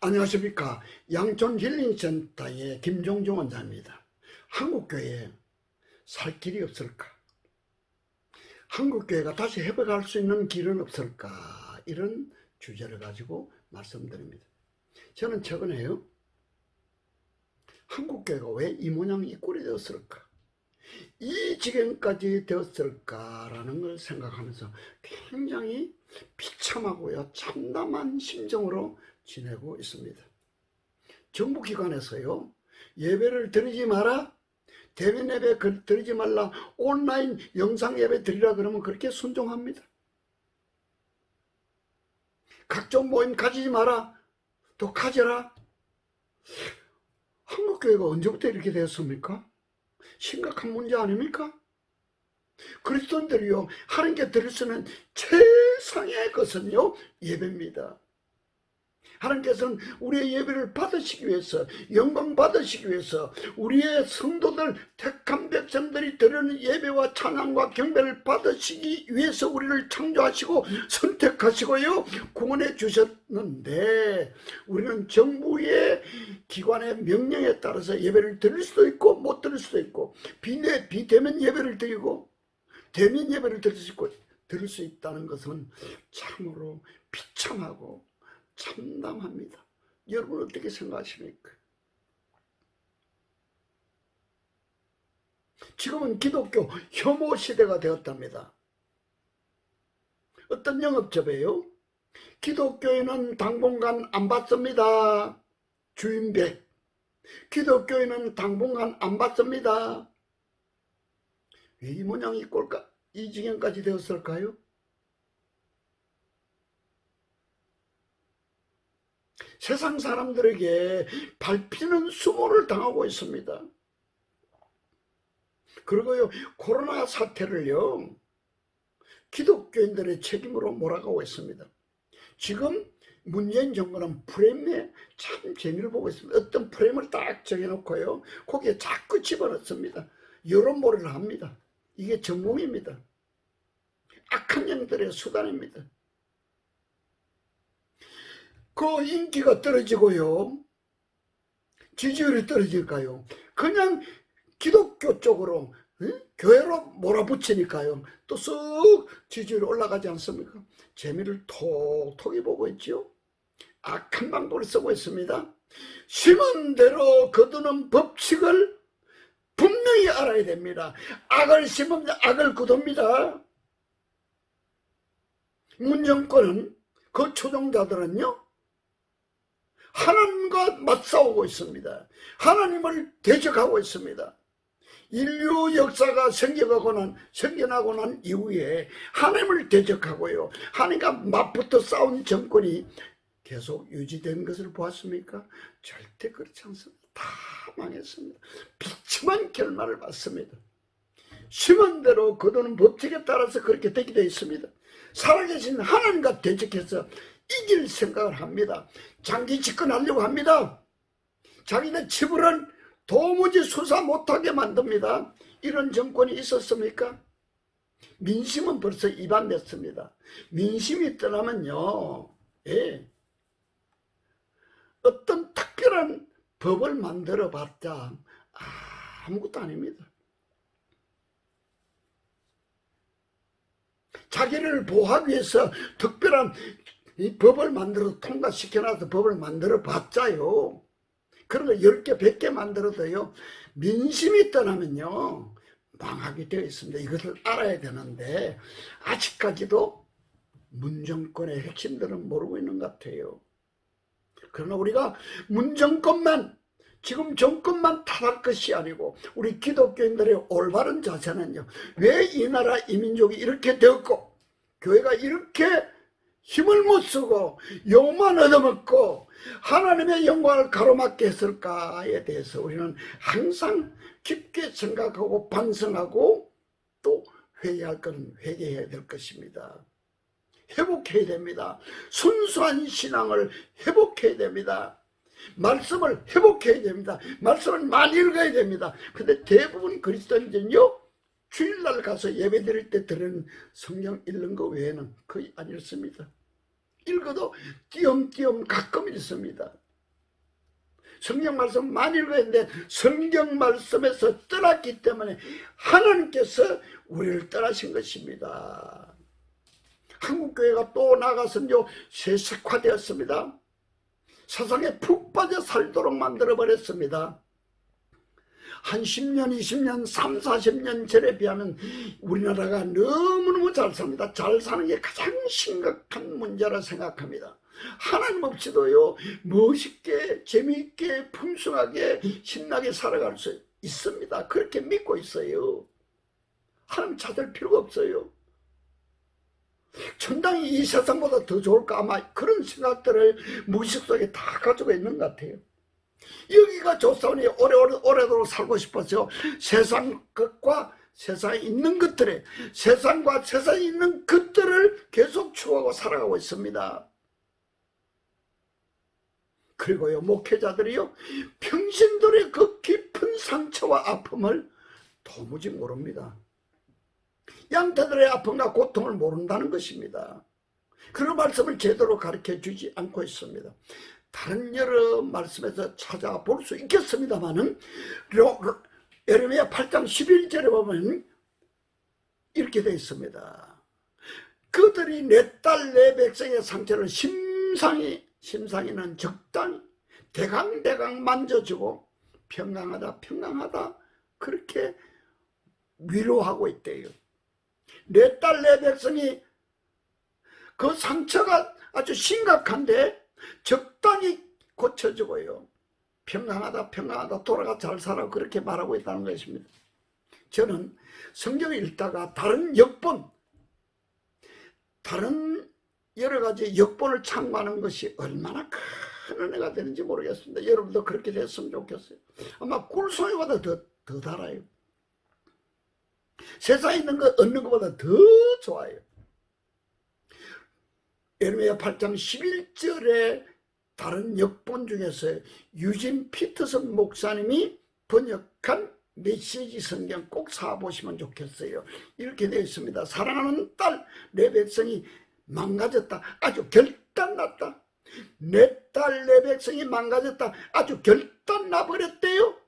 안녕하십니까. 양촌 힐링센터의 김종종 원장입니다. 한국교회에 살 길이 없을까? 한국교회가 다시 회복할 수 있는 길은 없을까? 이런 주제를 가지고 말씀드립니다. 저는 최근에요, 한국교회가 왜 이 모양 이 꼴이 되었을까? 이 지경까지 되었을까라는 걸 생각하면서 굉장히 비참하고요, 참담한 심정으로 지내고 있습니다. 정부기관에서요, 예배를 드리지 마라, 대면 예배 드리지 말라, 온라인 영상 예배 드리라 그러면 그렇게 순종합니다. 각종 모임 가지지 마라, 또 가져라. 한국교회가 언제부터 이렇게 되었습니까? 심각한 문제 아닙니까? 그리스도인들이요, 하나님께 드릴 수 있는 최상의 것은요, 예배입니다. 하나님께서는 우리의 예배를 받으시기 위해서, 영광 받으시기 위해서, 우리의 성도들, 택한 백성들이 드리는 예배와 찬양과 경배를 받으시기 위해서 우리를 창조하시고 선택하시고요, 구원해 주셨는데, 우리는 정부의 기관의 명령에 따라서 예배를 드릴 수도 있고 못 드릴 수도 있고, 비대면 예배를 드리고 대면 예배를 드릴 수 있다는 것은 참으로 비참하고 참담합니다. 여러분 어떻게 생각하십니까? 지금은 기독교 혐오 시대가 되었답니다. 어떤 영업접에요, 기독교인은 당분간 안 받습니다. 주인백. 기독교인은 당분간 안 받습니다. 왜 이 모양이 꼴까? 이 지경까지 되었을까요? 세상 사람들에게 밟히는 수모를 당하고 있습니다. 그리고요, 코로나 사태를요, 기독교인들의 책임으로 몰아가고 있습니다. 지금 문재인 정부는 프레임에 참 재미를 보고 있습니다. 어떤 프레임을 딱 정해놓고요, 거기에 자꾸 집어넣습니다. 여론몰이를 합니다. 이게 전공입니다. 악한 영들의 수단입니다. 그 인기가 떨어지고요, 지지율이 떨어질까요? 그냥 기독교 쪽으로, 교회로 몰아붙이니까요, 또 쑥 지지율이 올라가지 않습니까? 재미를 톡톡히 보고 있죠. 악한 방법을 쓰고 있습니다. 심은 대로 거두는 법칙을 분명히 알아야 됩니다. 악을 심으면 악을 거둡니다. 문정권은, 그 초종자들은요, 하나님과 맞싸우고 있습니다. 하나님을 대적하고 있습니다. 인류 역사가 생겨나고 난 이후에 하나님을 대적하고요, 하나님과 맞붙어 싸운 정권이 계속 유지된 것을 보았습니까? 절대 그렇지 않습니다. 다 망했습니다. 비참한 결말을 받습니다. 심은 대로 거두는 법칙에 따라서 그렇게 되게 되어 있습니다. 살아계신 하나님과 대적해서 이길 생각을 합니다. 장기 집권하려고 합니다. 자기네 지불은 도무지 수사 못하게 만듭니다. 이런 정권이 있었습니까? 민심은 벌써 이반됐습니다. 민심이 떠나면요, 어떤 특별한 법을 만들어 봤자 아무것도 아닙니다. 자기를 보호하기 위해서 특별한 이 법을 만들어 통과시켜놔서 법을 만들어 봤자요, 그런 거 10개, 100개 만들어도요, 민심이 떠나면요, 망하게 되어 있습니다. 이것을 알아야 되는데, 아직까지도 문정권의 핵심들은 모르고 있는 것 같아요. 그러나 우리가 문정권만, 지금 정권만 탓할 것이 아니고, 우리 기독교인들의 올바른 자세는요, 왜 이 나라 이 민족이 이렇게 되었고, 교회가 이렇게 힘을 못 쓰고 욕만 얻어먹고 하나님의 영광을 가로막게 했을까에 대해서 우리는 항상 깊게 생각하고 반성하고, 또 회개할 것은 회개해야 될 것입니다. 회복해야 됩니다. 순수한 신앙을 회복해야 됩니다. 말씀을 회복해야 됩니다. 말씀을 많이 읽어야 됩니다. 근데 대부분 그리스도인들은요, 주일날 가서 예배 드릴 때 들은 성경 읽는 거 외에는 거의 안 읽습니다. 읽어도 띄엄띄엄 가끔 읽습니다. 성경 말씀 많이 읽어야 되는데 성경 말씀에서 떠났기 때문에 하나님께서 우리를 떠나신 것입니다. 한국교회가 또 나가서요 세속화되었습니다. 세상에 푹 빠져 살도록 만들어버렸습니다. 한 10년, 20년, 3, 40년 전에 비하면 우리나라가 너무너무 잘 삽니다. 잘 사는 게 가장 심각한 문제라 생각합니다. 하나님 없이도요 멋있게 재미있게 풍성하게 신나게 살아갈 수 있습니다. 그렇게 믿고 있어요. 하나님 찾을 필요가 없어요. 천당이 이 세상보다 더 좋을까, 아마 그런 생각들을 무의식 속에 다 가지고 있는 것 같아요. 여기가 좋사오니 오래도록 살고 싶어서 세상 것과 세상에 있는 것들에 세상과 세상에 있는 것들을 계속 추구하고 살아가고 있습니다. 그리고요 목회자들이요 평신도의 그 깊은 상처와 아픔을 도무지 모릅니다. 양태들의 아픔과 고통을 모른다는 것입니다. 그런 말씀을 제대로 가르쳐 주지 않고 있습니다. 다른 여러 말씀에서 찾아볼 수 있겠습니다만은 예레미야 8장 11절에 보면 이렇게 되어 있습니다. 그들이 내 딸 내 백성의 상처를 심상이는 적당히 대강대강 만져주고 평강하다 평강하다 그렇게 위로하고 있대요. 내 딸 내 백성이 그 상처가 아주 심각한데 적당히 고쳐주고요 평강하다 평강하다 돌아가 잘 살아 그렇게 말하고 있다는 것입니다. 저는 성경을 읽다가 다른 역본 다른 여러 가지 역본을 참고하는 것이 얼마나 큰 은혜가 되는지 모르겠습니다. 여러분도 그렇게 됐으면 좋겠어요. 아마 꿀송이보다 더 달아요. 세상에 있는 거 얻는 것보다 더 좋아요. 예레미야 8장 11절에 다른 역본 중에서 유진 피터슨 목사님이 번역한 메시지 성경 꼭 사보시면 좋겠어요. 이렇게 되어 있습니다. 사랑하는 딸 내 백성이 망가졌다. 아주 결단났다. 내 딸 내 백성이 망가졌다. 아주 결단나버렸대요.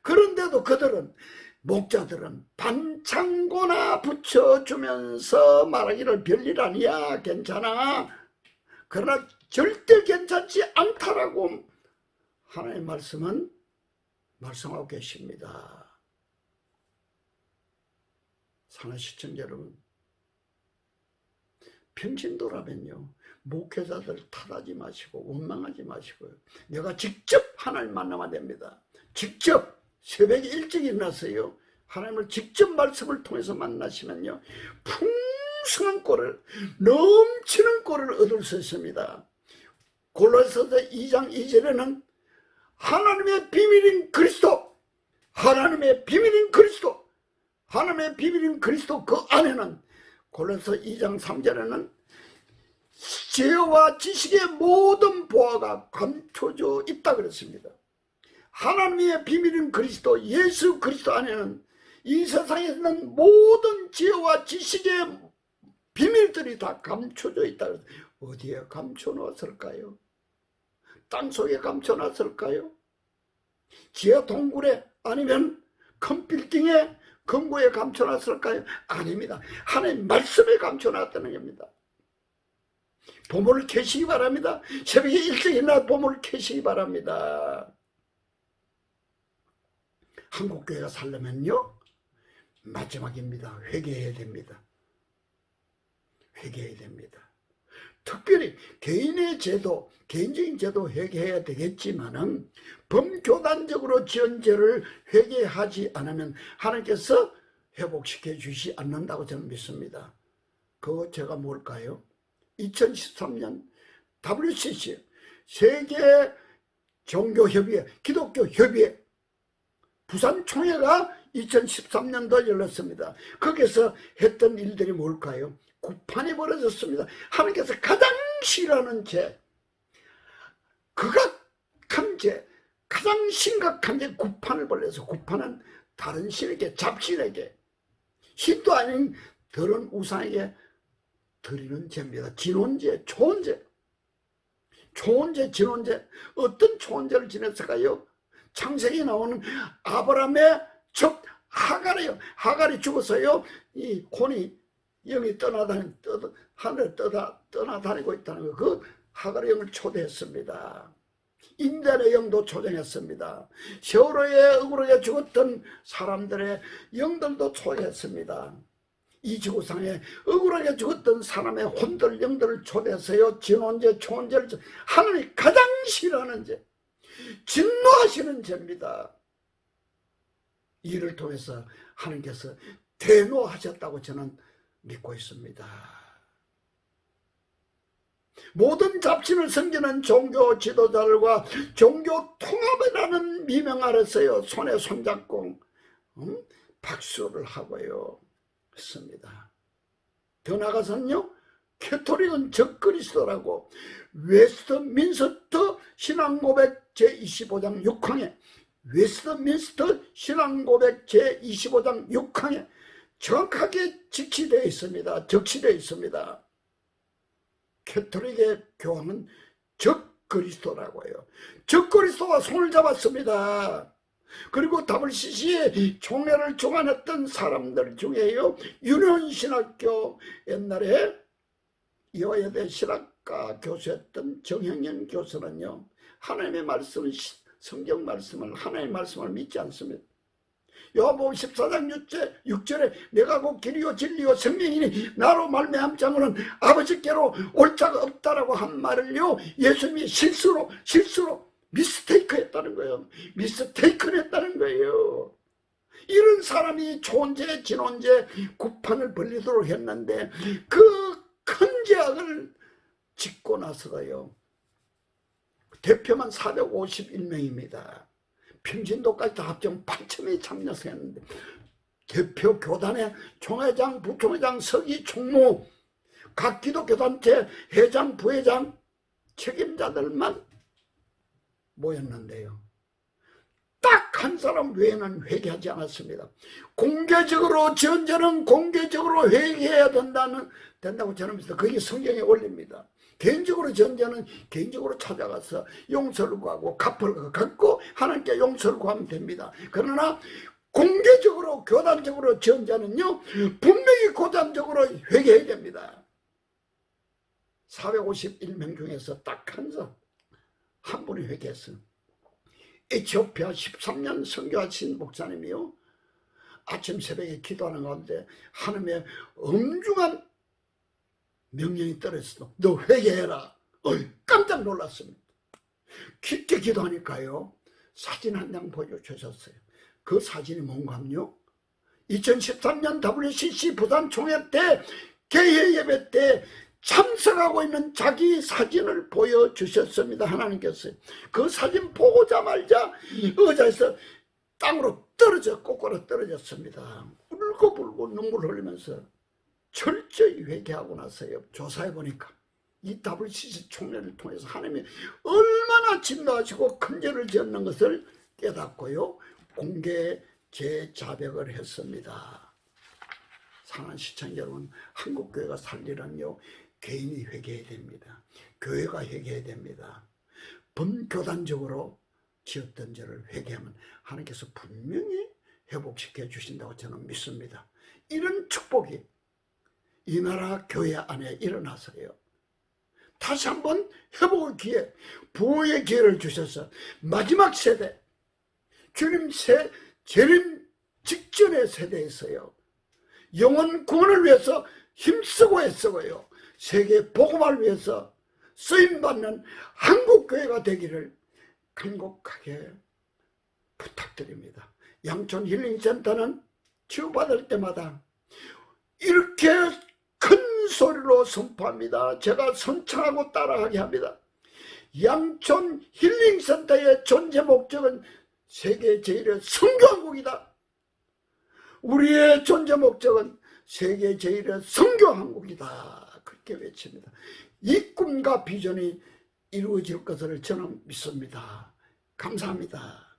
그런데도 그들은 목자들은 반창고나 붙여주면서 말하기를 별일 아니야 괜찮아 그러나 절대 괜찮지 않다라고 하나님의 말씀은 말씀하고 계십니다. 사랑하는 시청자 여러분, 평신도라면요 목회자들 탓하지 마시고 원망하지 마시고요 내가 직접 하나님 만나면 됩니다. 직접 새벽에 일찍 일어나서요 하나님을 직접 말씀을 통해서 만나시면요 풍성한 꼴을 넘치는 꼴을 얻을 수 있습니다. 골로새서 2장 2절에는 하나님의 비밀인 그리스도 하나님의 비밀인 그리스도 하나님의 비밀인 그리스도 그 안에는 골로새 2장 3절에는 지혜와 지식의 모든 보화가 감춰져 있다 그랬습니다. 하나님의 비밀인 그리스도 예수 그리스도 안에는 이 세상에 있는 모든 지혜와 지식의 비밀들이 다 감춰져 있다. 어디에 감춰놨을까요? 땅속에 감춰놨을까요? 지하 동굴에 아니면 큰 빌딩에 금고에 감춰놨을까요? 아닙니다. 하나님 말씀에 감춰놨다는 겁니다. 보물을 캐시기 바랍니다. 새벽에 일찍 일어나 보물을 캐시기 바랍니다. 한국교회가 살려면요 마지막입니다. 회개해야 됩니다. 회개해야 됩니다. 특별히 개인의 제도, 개인적인 제도 회개해야 되겠지만은 범교단적으로 지은 죄를 회개하지 않으면 하나님께서 회복시켜 주시지 않는다고 저는 믿습니다. 그거 제가 뭘까요? 2013년 WCC 세계 종교협의회, 기독교협의회 부산총회가 2013년도에 열렸습니다. 거기서 했던 일들이 뭘까요? 구판이 벌어졌습니다. 하나님께서 가장 싫어하는 죄, 극악한 죄, 가장 심각한 게 구판을 벌려서 구판은 다른 신에게 잡신에게 신도 아닌 더러운 우상에게 드리는 죄입니다. 진혼죄, 초혼죄. 초혼제, 진혼제, 어떤 초혼제를 지냈을까요? 창세기 나오는 아브라함의 적 하갈이요. 하갈이 죽어서요, 이 혼이 영이 하늘에 떠나다니고 있다는 거. 그 하갈의 영을 초대했습니다. 인간의 영도 초대했습니다. 세월호에 억울하게 죽었던 사람들의 영들도 초대했습니다. 이 지구상에 억울하게 죽었던 사람의 혼들, 영들을 초대해서요, 진혼제, 초혼제를 하나님이 가장 싫어하는 죄, 진노하시는 죄입니다. 이를 통해서 하나님께서 대노하셨다고 저는 믿고 있습니다. 모든 잡신을 섬기는 종교 지도자들과 종교 통합이라는 미명 아래서요, 손에 손잡고 박수를 하고요 했습니다. 더 나아가서는요, 캐톨릭은 적그리스도라고 웨스트민스터 신앙고백 제25장 6항에 웨스트민스터 신앙고백 제25장 6항에 정확하게 적시되어 있습니다. 적시되어 있습니다. 캐톨릭의 교황은 적그리스도라고 해요. 적그리스도가 손을 잡았습니다. 그리고 WCC의 총회를 주관했던 사람들 중에요, 유년신학교 옛날에 이화여대 신학과 교수였던 정형연 교수는요, 하나님의 말씀을, 성경 말씀을, 하나님의 말씀을 믿지 않습니다. 요한복음 14장 6절에 내가 곧 길이요 진리요 생명이니 나로 말미암지 않고는 아버지께로 올 자가 없다라고 한 말을요, 예수님이 실수로 미스테이크 했다는 거예요. 미스테이크를 했다는 거예요. 이런 사람이 초혼제, 진혼제, 구판을 벌리도록 했는데 그 큰 죄악을 짓고 나서가요, 대표만 451명입니다. 평신도까지 다 합치면 8,000명이 참여했는데 대표 교단의 총회장, 부총회장, 서기, 총무, 각 기독교단체 회장, 부회장, 책임자들만 모였는데요, 딱 한 사람 외에는 회개하지 않았습니다. 공개적으로 전제는 공개적으로 회개해야 된다고 저는 믿습니다. 그게 성경에 올립니다. 개인적으로 전제는 개인적으로 찾아가서 용서를 구하고 갚을 갖고 하나님께 용서를 구하면 됩니다. 그러나 공개적으로 교단적으로 전제는요, 분명히 교단적으로 회개해야 됩니다. 451명 중에서 딱 한 분이 회개했어요. 에티오피아 13년 선교하신 목사님이요, 아침 새벽에 기도하는 가운데 하나님의 엄중한 명령이 떨어졌어. 너 회개해라. 깜짝 놀랐습니다. 깊게 기도하니까요, 사진 한 장 보여주셨어요. 그 사진이 뭔가요? 2013년 WCC 부산 총회 때 개회 예배 때 참석하고 있는 자기 사진을 보여주셨습니다. 하나님께서 그 사진 보고자마자 의자에서 땅으로 꼬꾸라 떨어졌습니다. 울고불고 눈물 흘리면서 철저히 회개하고 나서요, 조사해보니까 이 WCC 총회를 통해서 하나님이 얼마나 진노하시고 큰 죄를 지었는 것을 깨닫고요, 공개 재자백을 했습니다. 사랑하는 시청자 여러분, 한국교회가 살리려면요, 개인이 회개해야 됩니다. 교회가 회개해야 됩니다. 범교단적으로 지었던 죄를 회개하면 하나님께서 분명히 회복시켜 주신다고 저는 믿습니다. 이런 축복이 이 나라 교회 안에 일어나서요, 다시 한번 회복의 기회, 부흥의 기회를 주셔서 마지막 세대, 주님 재림 직전의 세대에서요, 영혼 구원을 위해서 힘쓰고 애쓰고요, 세계 복음을 위해서 쓰임받는 한국교회가 되기를 간곡하게 부탁드립니다. 양촌 힐링센터는 치유받을 때마다 이렇게 큰 소리로 선포합니다. 제가 선창하고 따라하게 합니다. 양촌 힐링센터의 존재 목적은 세계 제1의 선교한국이다. 우리의 존재 목적은 세계 제1의 선교한국이다. 그렇게 외칩니다. 이 꿈과 비전이 이루어질 것을 저는 믿습니다. 감사합니다.